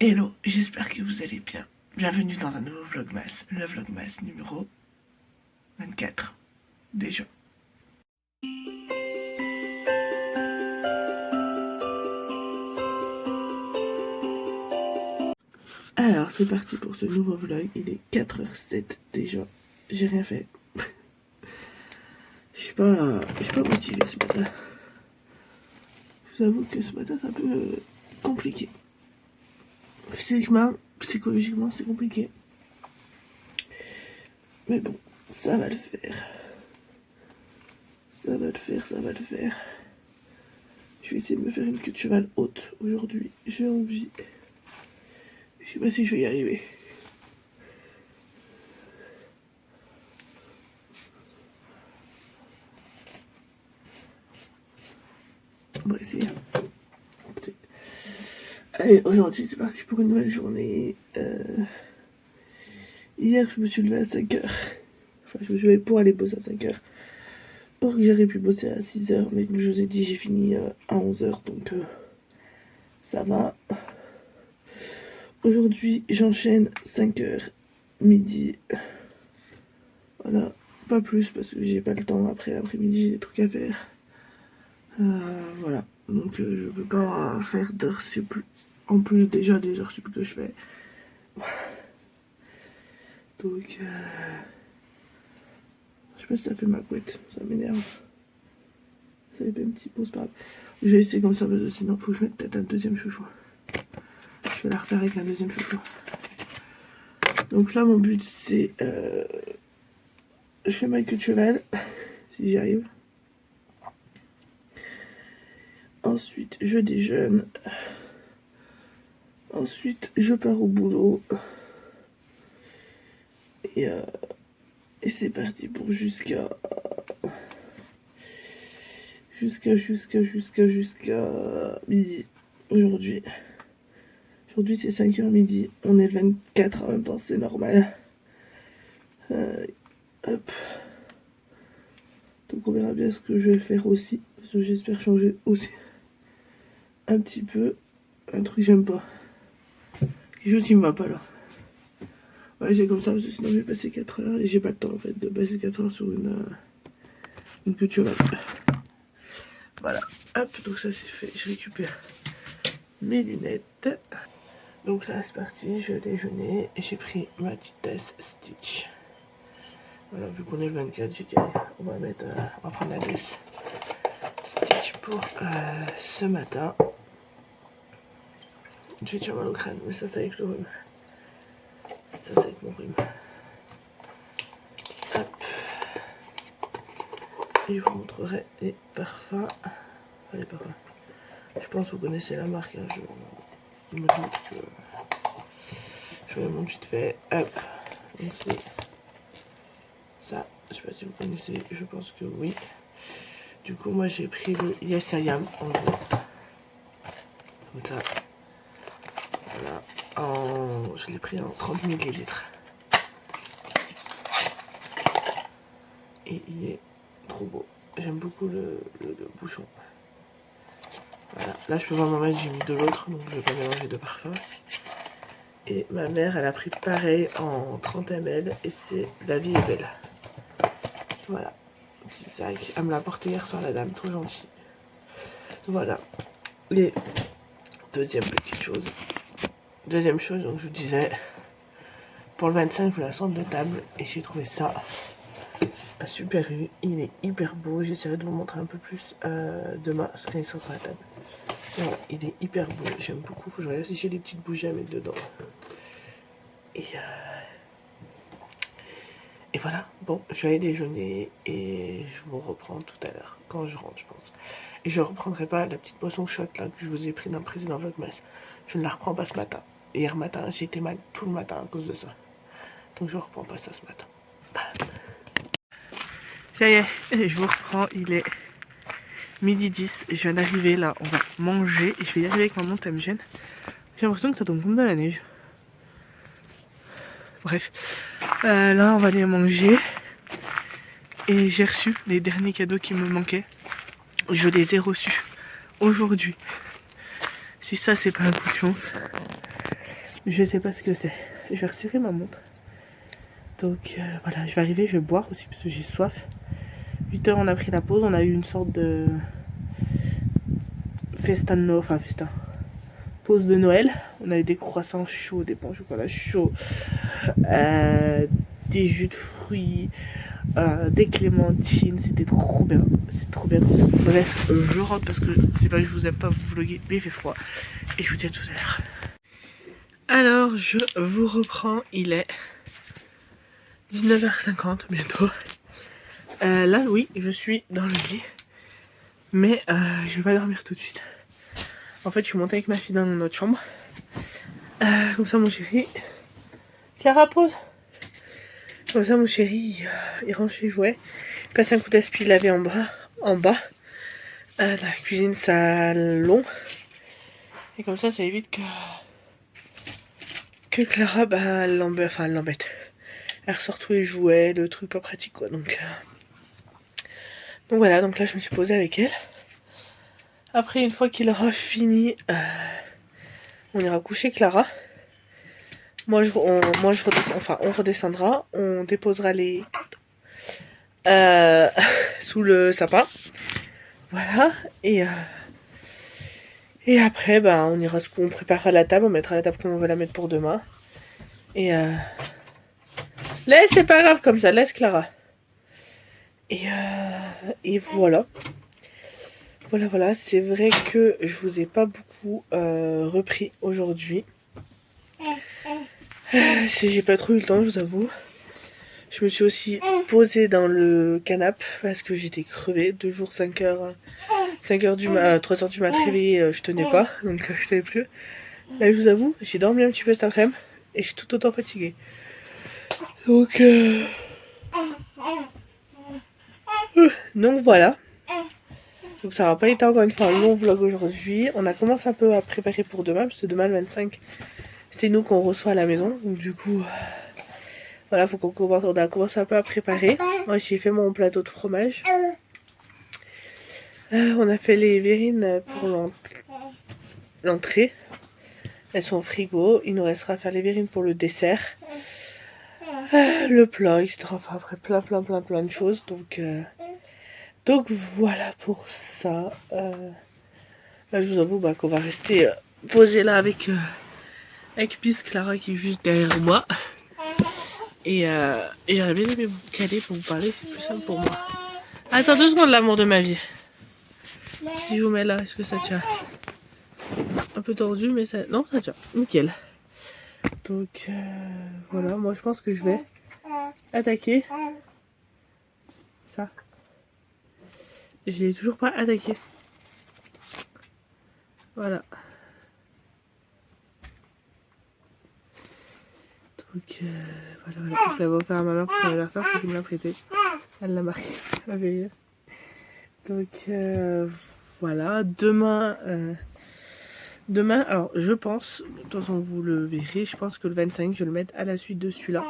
Hello, j'espère que vous allez bien. Bienvenue dans un nouveau Vlogmas, le Vlogmas numéro 24, déjà. Alors c'est parti pour ce nouveau vlog, il est 4h07 déjà, j'ai rien fait. Je suis pas motivée ce matin. Je vous avoue que ce matin c'est un peu compliqué. Physiquement, psychologiquement c'est compliqué. Mais bon, ça va le faire. Ça va le faire, ça va le faire. Je vais essayer de me faire une queue de cheval haute aujourd'hui. J'ai envie. Je sais pas si je vais y arriver. On va essayer. Allez, aujourd'hui c'est parti pour une nouvelle journée. Hier je me suis levée à 5h. Enfin, je me suis levée pour aller bosser à 5h. Pour que j'aurais pu bosser à 6h. Mais comme je vous ai dit, j'ai fini à 11h. Donc ça va. Aujourd'hui j'enchaîne 5h, midi. Voilà, pas plus parce que j'ai pas le temps. Après l'après-midi j'ai des trucs à faire. Voilà, donc je peux pas faire d'heures sup. En plus déjà des heures sup que je fais. Voilà. Donc je sais pas si ça fait ma couette, ça m'énerve. Ça fait un petit peu, c'est pas grave. Je vais essayer comme ça parce que sinon faut que je mette peut-être un deuxième chouchou. Je vais la refaire avec un deuxième chouchou. Donc là mon but c'est je fais ma queue de cheval si j'y arrive. Ensuite je déjeune. Ensuite je pars au boulot. Et c'est parti pour jusqu'à midi aujourd'hui. Aujourd'hui c'est 5h midi, on est le 24 en même temps, c'est normal. Hop. Donc on verra bien ce que je vais faire aussi, parce que j'espère changer aussi un petit peu. Un truc que j'aime pas. Quelque chose qui me va pas là. Ouais, c'est comme ça parce que sinon je vais passer 4 heures et j'ai pas le temps en fait de passer 4 heures sur une queue de cheval. Voilà, hop, donc ça c'est fait, je récupère mes lunettes. Donc là c'est parti, je vais déjeuner et j'ai pris ma petite tasse Stitch. Voilà, vu qu'on est le 24, j'ai dit allez, on va prendre la tasse Stitch pour ce matin. J'ai déjà mal au crâne, mais ça c'est avec le rhume. Ça c'est avec mon rhume. Hop. Et je vous montrerai les parfums. Enfin, les parfums. Je pense que vous connaissez la marque. Hein. Je me doute que je vous montre vite fait. Hop. Donc c'est ça. Je sais pas si vous connaissez. Je pense que oui. Du coup, moi j'ai pris le Yes I Am en gros. Comme ça. Voilà. Je l'ai pris en 30 ml. Et il est trop beau. J'aime beaucoup le bouchon. Voilà. Là je peux voir ma main, j'ai mis de l'autre, donc je vais pas mélanger de parfum. Et ma mère elle a pris pareil en 30 ml et c'est La Vie est belle. Voilà. Petit sac. Elle me l'a apporté hier soir la dame, trop gentille. Voilà. Les deuxième chose, donc je vous disais, pour le 25 je voulais un centre de table et j'ai trouvé ça à Super U. Il est hyper beau, j'essaierai de vous montrer un peu plus demain quand il sera sur la table. Voilà, il est hyper beau, j'aime beaucoup. Faut que je regarde si j'ai des petites bougies à mettre dedans. Et voilà, bon, je vais aller déjeuner et je vous reprends tout à l'heure, quand je rentre, je pense. Et je ne reprendrai pas la petite boisson shot là que je vous ai pris dans le précédent vlogmas. Je ne la reprends pas ce matin. Hier matin, j'ai été mal tout le matin à cause de ça. Donc je ne reprends pas ça ce matin. Ça y est, je vous reprends, il est midi 10. Je viens d'arriver là, on va manger. Et je vais y arriver avec ma montre, elle me gêne. J'ai l'impression que ça tombe comme de la neige. Bref, là on va aller manger. Et j'ai reçu les derniers cadeaux qui me manquaient. Je les ai reçus aujourd'hui. Si ça c'est pas un coup de chance. Je sais pas ce que c'est. Je vais resserrer ma montre. Donc voilà, je vais arriver, je vais boire aussi parce que j'ai soif. 8h on a pris la pause, on a eu une sorte de festin de Noël, enfin festin, pause de Noël. On a eu des croissants chauds, des pains au chocolat chauds, des jus de fruits, des clémentines, c'était trop bien. C'est trop bien. Bref, je rentre parce que c'est pas que je vous aime pas vous vlogger, mais il fait froid. Et je vous dis à tout à l'heure. Alors, je vous reprends, il est 19h50 bientôt. Là, oui, je suis dans le lit. Mais je vais pas dormir tout de suite. En fait, je suis montée avec ma fille dans notre chambre. Comme ça, mon chéri... Clara, pause. Comme ça, mon chéri, il range ses jouets. Il passe un coup d'aspi lavé en bas. La cuisine, salon. Et comme ça évite que Clara, bah, elle l'embête. Elle ressort tous les jouets, le truc pas pratique, quoi. Donc voilà, donc là, je me suis posée avec elle. Après, une fois qu'il aura fini, on ira coucher Clara. On redescendra, on déposera les sous le sapin. Voilà, et après, bah, on préparera la table, on mettra la table comme on veut la mettre pour demain. Et laisse, c'est pas grave comme ça, laisse Clara. Et voilà. Voilà, c'est vrai que je vous ai pas beaucoup repris aujourd'hui. J'ai pas trop eu le temps, je vous avoue. Je me suis aussi posée dans le canapé parce que j'étais crevée. 2 jours, 5h, 3h du mat réveillée, je tenais pas, donc je tenais plus. Là, je vous avoue, j'ai dormi un petit peu cet après-midi et je suis tout autant fatiguée. Donc voilà. Donc ça va pas été encore une fois un long vlog aujourd'hui. On a commencé un peu à préparer pour demain, parce que demain le 25, c'est nous qu'on reçoit à la maison. Donc du coup, voilà, on a commencé un peu à préparer. Moi j'ai fait mon plateau de fromage. On a fait les verrines pour l'entrée. Elles sont au frigo. Il nous restera à faire les verrines pour le dessert. Le plat, etc. Enfin après plein de choses. Donc voilà pour ça. Là je vous avoue qu'on va rester posé là avec Miss Clara qui est juste derrière moi. Et j'aurais bien aimé vous caler pour vous parler, c'est plus simple pour moi. Attends 2 secondes, l'amour de ma vie. Si je vous mets là, est-ce que ça tient? Un peu tordu, mais ça... Non, ça tient. Nickel. Donc voilà, moi je pense que je vais attaquer ça. Je l'ai toujours pas attaqué. Voilà. Donc voilà. Je l'avais offert à ma mère pour son anniversaire, c'est qu'il me l'a prêté. Elle l'a marqué. Donc voilà. Demain, alors je pense, de toute façon vous le verrez, je pense que le 25 je vais le mettre à la suite de celui-là.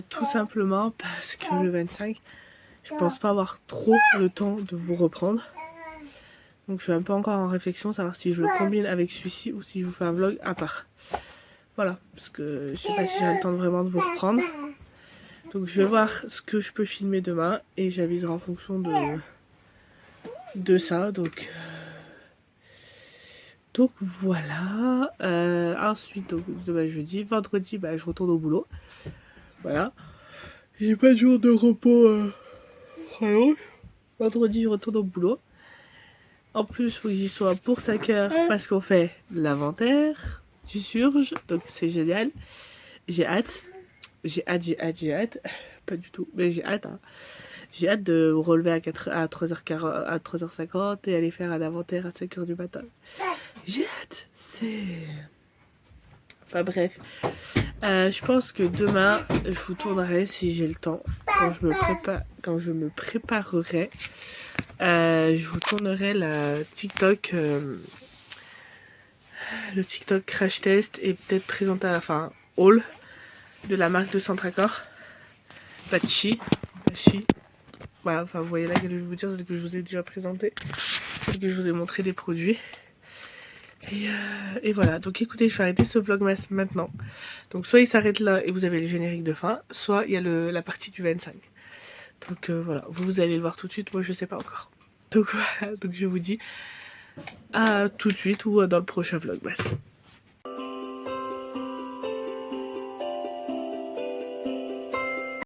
Tout simplement parce que le 25, je pense pas avoir trop le temps de vous reprendre. Donc je suis un peu encore en réflexion, savoir si je le combine avec celui-ci ou si je vous fais un vlog à part. Voilà, parce que je sais pas si j'ai le temps vraiment de vous reprendre. Donc je vais voir ce que je peux filmer demain et j'aviserai en fonction de ça. Donc voilà. Ensuite, demain jeudi, vendredi, je retourne au boulot. Voilà. J'ai pas de jour de repos. Vendredi, je retourne au boulot. En plus, il faut que j'y sois pour 5h parce qu'on fait l'inventaire du surge. Donc c'est génial. J'ai hâte. Pas du tout, mais j'ai hâte. Hein. J'ai hâte de me relever à 3h40, à 3h50 et aller faire un inventaire à 5h du matin. J'ai hâte. Enfin bref. Je pense que demain, je vous tournerai si j'ai le temps. Quand je me préparerai, je vous tournerai le TikTok crash test et peut-être présenter haul de la marque de Centracor. Pachi. Voilà, vous voyez là que je vais vous dire, celle que je vous ai déjà présenté, celle que je vous ai montré des produits. Et voilà, donc écoutez, je vais arrêter ce vlogmas maintenant. Donc soit il s'arrête là et vous avez le générique de fin, soit il y a la partie du 25. Donc voilà, vous allez le voir tout de suite, moi je sais pas encore. Donc voilà, donc je vous dis à tout de suite ou dans le prochain vlogmas.